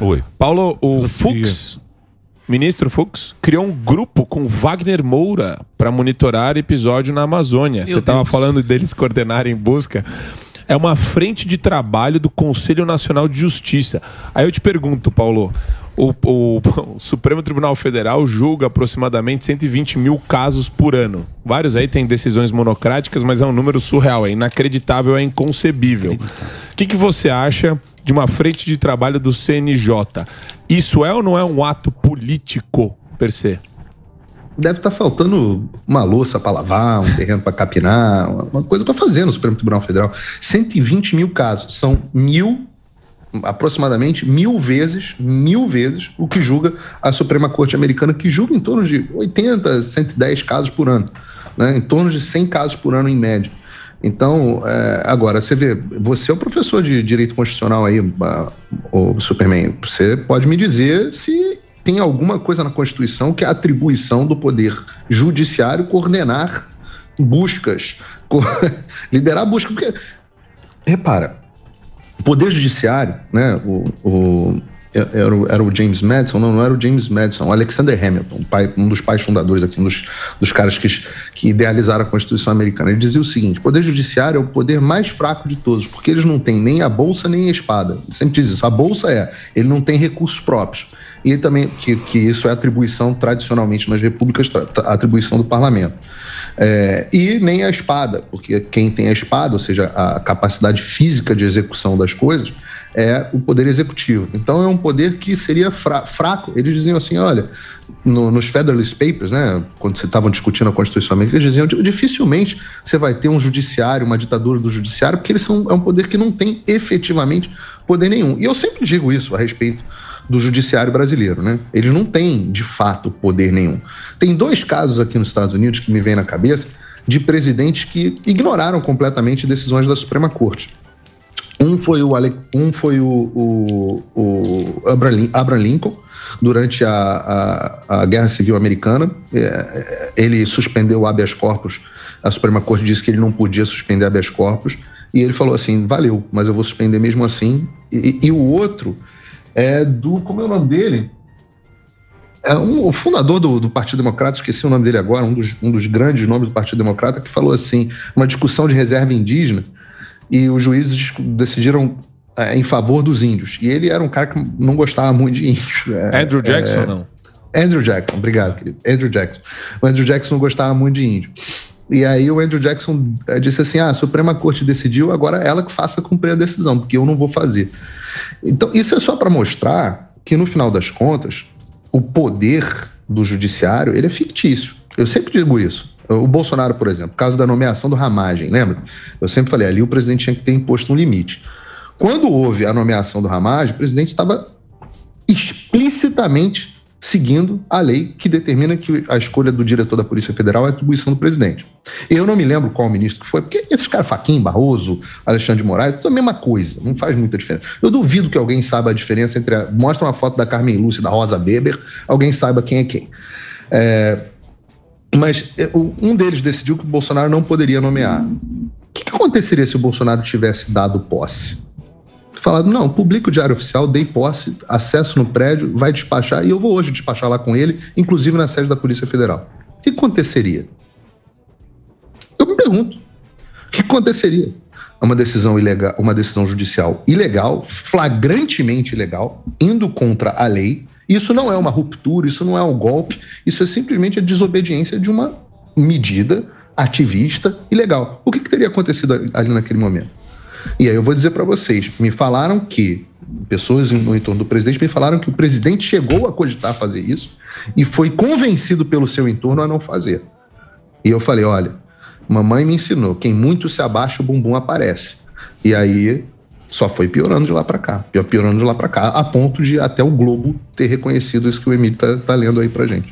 Oi. Paulo, o Fux, ministro Fux, criou um grupo com Wagner Moura para monitorar episódio na Amazônia. Você estava falando deles coordenarem busca. É uma frente de trabalho do Conselho Nacional de Justiça. Aí eu te pergunto, Paulo, o Supremo Tribunal Federal julga aproximadamente 120 mil casos por ano. Vários aí têm decisões monocráticas, mas é um número surreal, é inacreditável, é inconcebível. O que você acha de uma frente de trabalho do CNJ? Isso é ou não é um ato político, per se? Deve estar faltando uma louça para lavar, um terreno para capinar, uma coisa para fazer no Supremo Tribunal Federal. 120 mil casos, são aproximadamente mil vezes o que julga a Suprema Corte Americana, que julga em torno de 80, 110 casos por ano, né? Em torno de 100 casos por ano em média. Então, agora, você vê, você é o professor de Direito Constitucional aí, o Superman, você pode me dizer se tem alguma coisa na Constituição que é a atribuição do Poder Judiciário coordenar buscas, liderar buscas, porque, repara, o Poder Judiciário, né, era o James Madison, não era o James Madison, o Alexander Hamilton, um dos pais fundadores aqui, um dos caras que idealizaram a Constituição americana. Ele dizia o seguinte: o Poder Judiciário é o poder mais fraco de todos, porque eles não têm nem a bolsa nem a espada. Ele sempre diz isso. A bolsa ele não tem recursos próprios. E também que isso é atribuição, tradicionalmente nas repúblicas, atribuição do parlamento. E nem a espada, porque quem tem a espada, ou seja, a capacidade física de execução das coisas, é o poder executivo. Então é um poder que seria fraco. Eles diziam assim, olha, nos Federalist Papers, né, quando você estavam discutindo a Constituição americana, eles diziam, dificilmente você vai ter um judiciário, uma ditadura do judiciário, porque é um poder que não tem efetivamente poder nenhum. E eu sempre digo isso a respeito do judiciário brasileiro, né? Ele não tem, de fato, poder nenhum. Tem 2 casos aqui nos Estados Unidos que me vêm na cabeça de presidentes que ignoraram completamente decisões da Suprema Corte. Um foi o Abraham Lincoln, durante a Guerra Civil Americana. Ele suspendeu o habeas corpus. A Suprema Corte disse que ele não podia suspender habeas corpus. E ele falou assim, valeu, mas eu vou suspender mesmo assim. E o outro como é o nome dele? O fundador do Partido Democrata, esqueci o nome dele agora, um dos grandes nomes do Partido Democrata, que falou assim, uma discussão de reserva indígena, e os juízes decidiram em favor dos índios. E ele era um cara que não gostava muito de índios. Andrew Jackson, não? Andrew Jackson, obrigado, querido. Andrew Jackson. O Andrew Jackson não gostava muito de índio. E aí o Andrew Jackson disse assim, a Suprema Corte decidiu, agora ela que faça cumprir a decisão, porque eu não vou fazer. Então, isso é só para mostrar que, no final das contas, o poder do judiciário, ele é fictício. Eu sempre digo isso. O Bolsonaro, por exemplo, caso da nomeação do Ramagem, lembra? Eu sempre falei, ali o presidente tinha que ter imposto um limite. Quando houve a nomeação do Ramagem, o presidente estava explicitamente seguindo a lei que determina que a escolha do diretor da Polícia Federal é atribuição do presidente. Eu não me lembro qual ministro que foi, porque esses caras, Fachin, Barroso, Alexandre de Moraes, é a mesma coisa, não faz muita diferença. Eu duvido que alguém saiba a diferença entre... Mostra uma foto da Carmen Lúcia e da Rosa Weber, alguém saiba quem é quem. Mas um deles decidiu que o Bolsonaro não poderia nomear. O que aconteceria se o Bolsonaro tivesse dado posse? Falado, não, publica o Diário Oficial, dei posse, acesso no prédio, vai despachar, e eu vou hoje despachar lá com ele, inclusive na sede da Polícia Federal. O que aconteceria? Eu me pergunto, o que aconteceria? Uma decisão ilegal, uma decisão judicial ilegal, flagrantemente ilegal, indo contra a lei. Isso não é uma ruptura, isso não é um golpe, isso é simplesmente a desobediência de uma medida ativista ilegal. O que teria acontecido ali naquele momento? E aí eu vou dizer para vocês, me falaram que, pessoas no entorno do presidente me falaram que o presidente chegou a cogitar fazer isso e foi convencido pelo seu entorno a não fazer. E eu falei, olha, mamãe me ensinou, quem muito se abaixa, o bumbum aparece. E aí só foi piorando de lá para cá, a ponto de até o Globo ter reconhecido isso que o Emílio tá lendo aí pra gente.